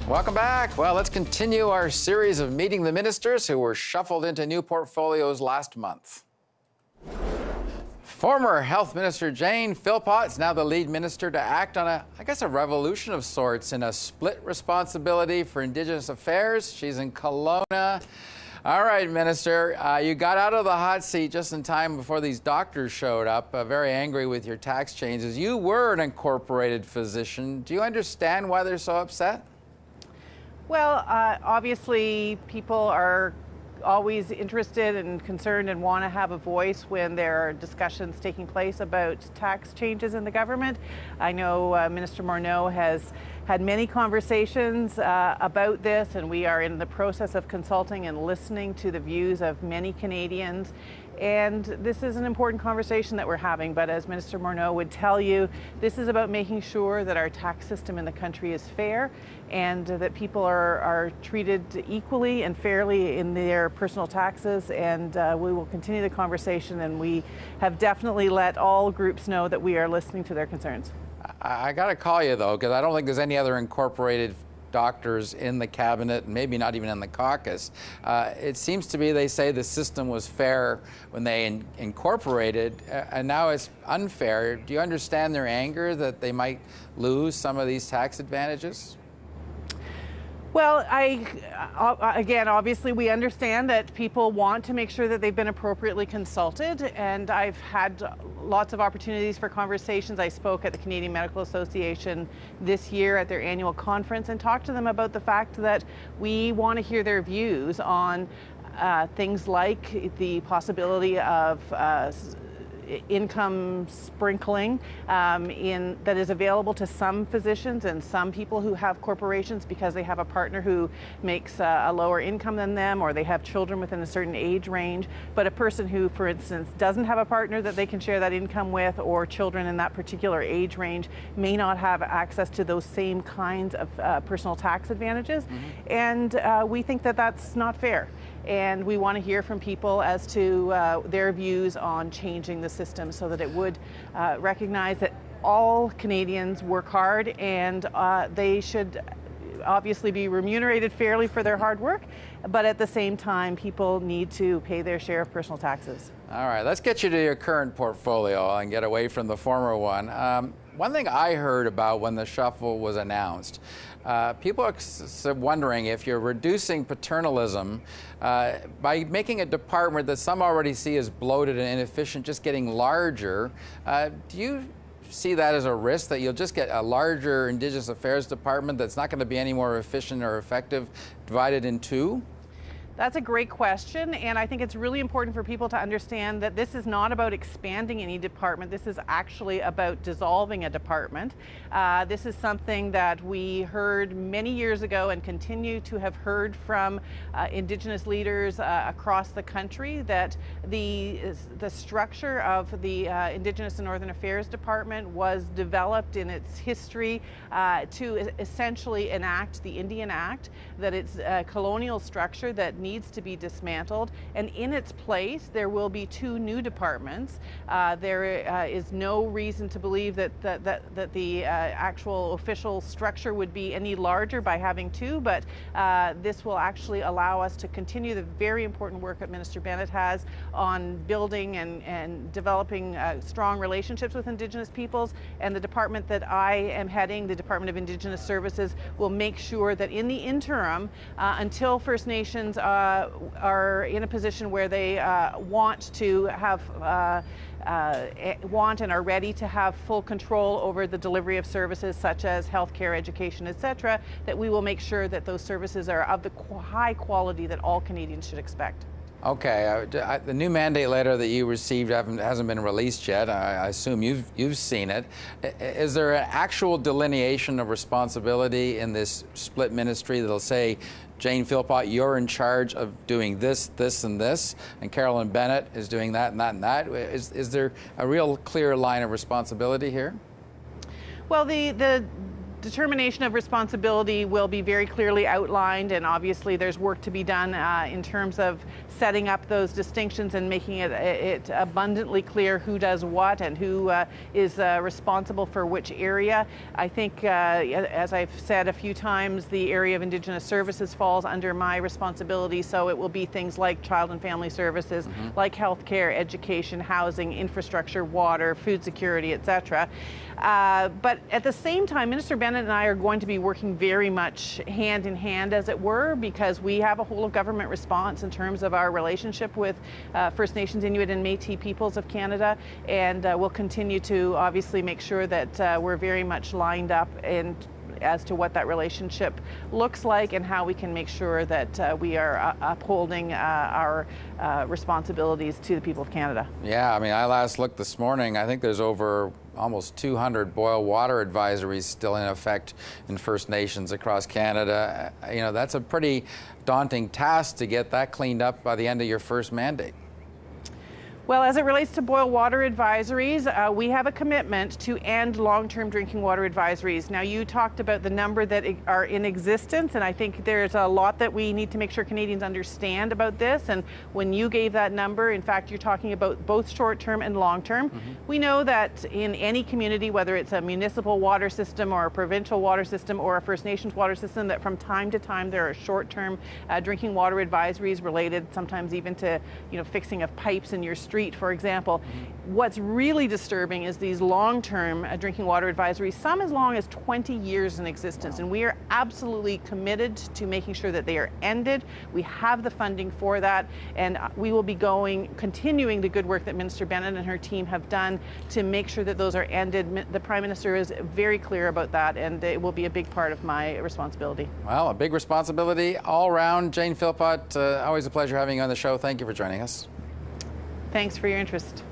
Welcome back. Well, let's continue our series of meeting the ministers who were shuffled into new portfolios last month. Former Health Minister Jane Philpott is now the lead minister to act on a revolution of sorts in a split responsibility for Indigenous affairs. She's in Kelowna. All right, Minister, you got out of the hot seat just in time before these doctors showed up, very angry with your tax changes. You were an incorporated physician. Do you understand why they're so upset? Well, obviously, people are always interested and concerned and want to have a voice when there are discussions taking place about tax changes in the government. I know Minister Morneau has had many conversations about this, and we are in the process of consulting and listening to the views of many Canadians. And this is an important conversation that we're having, but as Minister Morneau would tell you, this is about making sure that our tax system in the country is fair and that people are treated equally and fairly in their personal taxes, and we will continue the conversation, and we have definitely let all groups know that we are listening to their concerns. I got to call you, though, because I don't think there's any other incorporated doctors in the cabinet, and maybe not even in the caucus. It seems to me they say the system was fair when they incorporated, and now it's unfair. Do you understand their anger that they might lose some of these tax advantages? Well, again, obviously we understand that people want to make sure that they've been appropriately consulted, and I've had lots of opportunities for conversations. I spoke at the Canadian Medical Association this year at their annual conference and talked to them about the fact that we want to hear their views on things like the possibility of income sprinkling that is available to some physicians and some people who have corporations because they have a partner who makes a lower income than them, or they have children within a certain age range. But a person who, for instance, doesn't have a partner that they can share that income with, or children in that particular age range, may not have access to those same kinds of personal tax advantages. And we think that that's not fair. And we want to hear from people as to their views on changing the system so that it would recognize that all Canadians work hard, and they should obviously be remunerated fairly for their hard work, but at the same time, people need to pay their share of personal taxes. All right, let's get you to your current portfolio and get away from the former one. One thing I heard about when the shuffle was announced, people are wondering if you're reducing paternalism by making a department that some already see as bloated and inefficient just getting larger. Do you see that as a risk, that you'll just get a larger Indigenous Affairs department that's not going to be any more efficient or effective divided in two? That's a great question, and I think it's really important for people to understand that this is not about expanding any department. This is actually about dissolving a department. This is something that we heard many years ago and continue to have heard from Indigenous leaders across the country, that the structure of the Indigenous and Northern Affairs Department was developed in its history to essentially enact the Indian Act, that it's a colonial structure that needs to be dismantled, and in its place there will be two new departments. There is no reason to believe that the actual official structure would be any larger by having two, but this will actually allow us to continue the very important work that Minister Bennett has on building and developing strong relationships with Indigenous peoples. And the department that I am heading, the Department of Indigenous Services, will make sure that in the interim, until First Nations are in a position where they want to have want and are ready to have full control over the delivery of services such as healthcare, education, etc., that we will make sure that those services are of the high quality that all Canadians should expect. Okay, the new mandate letter that you received hasn't been released yet. I assume you've seen it. Is there an actual delineation of responsibility in this split ministry that'll say, Jane Philpott, you're in charge of doing this, this, and this, and Carolyn Bennett is doing that and that and that? Is there a real clear line of responsibility here? Well, the determination of responsibility will be very clearly outlined, and obviously there's work to be done in terms of setting up those distinctions and making it abundantly clear who does what and who is responsible for which area. I think, as I've said a few times, the area of Indigenous services falls under my responsibility, so it will be things like child and family services, like healthcare, education, housing, infrastructure, water, food security, etc. But at the same time, Minister Bennett and I are going to be working very much hand in hand, as it were, because we have a whole of government response in terms of our relationship with First Nations, Inuit and Métis peoples of Canada, and we'll continue to obviously make sure that we're very much lined up and as to what that relationship looks like and how we can make sure that we are upholding our responsibilities to the people of Canada. Yeah, I mean, I last looked this morning. I think there's over almost 200 boil water advisories still in effect in First Nations across Canada. You know, that's a pretty daunting task to get that cleaned up by the end of your first mandate. Well, as it relates to boil water advisories, we have a commitment to end long-term drinking water advisories. Now, you talked about the number that are in existence, and I think there's a lot that we need to make sure Canadians understand about this. And when you gave that number, in fact, you're talking about both short-term and long-term. We know that in any community, whether it's a municipal water system or a provincial water system or a First Nations water system, that from time to time there are short-term drinking water advisories related sometimes even to, you know, fixing of pipes in your street, for example. What's really disturbing is these long-term drinking water advisories, some as long as 20 years in existence. And we are absolutely committed to making sure that they are ended. We have the funding for that, and we will be continuing the good work that Minister Bennett and her team have done to make sure that those are ended. The Prime Minister is very clear about that, and it will be a big part of my responsibility. Well, a big responsibility all around. Jane Philpott, always a pleasure having you on the show. Thank you for joining us. Thanks for your interest.